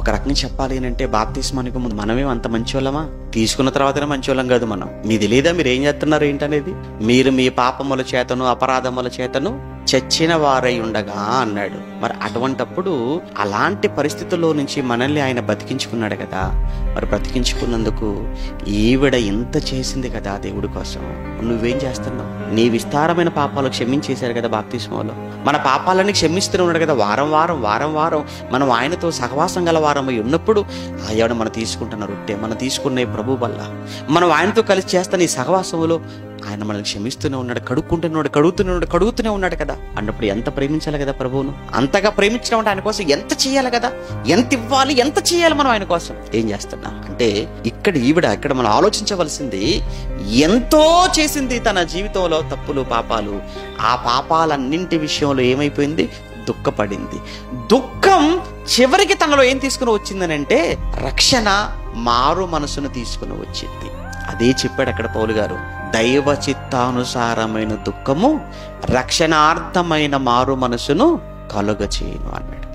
ఒక రకంగా చెప్పాలి అంటే బాప్తిస్మానికి ముందు మనమేం అంత మంచోళ్ళమా? తీసుకున్న తర్వాతనే మంచోళ్ళం కాదు మనం. మీ తెలియదా మీరు ఏం చేస్తున్నారు ఏంటనేది? మీరు మీ పాపముల చేతను అపరాధముల చేతను చచ్చిన వారై ఉండగా అన్నాడు. మరి అటువంటప్పుడు అలాంటి పరిస్థితుల్లో నుంచి మనల్ని ఆయన బతికించుకున్నాడు కదా. మరి బ్రతికించుకున్నందుకు ఈవిడ ఇంత చేసింది కదా దేవుడి కోసం. నువ్వేం చేస్తున్నావు? నీ విస్తారమైన పాపాలు క్షమించేశారు కదా బాప్తిస్మోలో. మన పాపాలన్నీ క్షమిస్తూనే ఉన్నాడు కదా. వారం వారం వారం వారం మనం ఆయనతో సహవాసం గల వారమై ఉన్నప్పుడు ఆయన మనం తీసుకుంటున్న రొట్టె, మనం తీసుకునే ప్రభు వల్ల మనం ఆయనతో కలిసి చేస్తున్న ఈ సహవాసంలో ఆయన మనల్ని క్షమిస్తూనే ఉన్నాడు, కడుగుతూనే ఉన్నాడు కదా. అన్నప్పుడు ఎంత ప్రేమించాలి కదా ప్రభువును. అంతగా ప్రేమించడం అంటే ఆయన కోసం ఎంత చేయాలి కదా, ఎంత ఇవ్వాలి, ఎంత చేయాలి మనం ఆయన కోసం. ఏం చేస్తున్నా అంటే ఇక్కడ మనం ఆలోచించవలసింది, ఎంతో చేసింది తన జీవితంలో తప్పులు పాపాలు. ఆ పాపాలన్నింటి విషయంలో ఏమైపోయింది? దుఃఖపడింది. దుఃఖం చివరికి తనలో ఏం తీసుకుని వచ్చిందని అంటే రక్షణ, మారు మనసును తీసుకుని వచ్చింది. అదే చెప్పాడు అక్కడ పౌలు గారు. దైవ చిత్తానుసారమైన దుఃఖము రక్షణార్థమైన మారు మనసును కలుగచేయును అన్నాడు.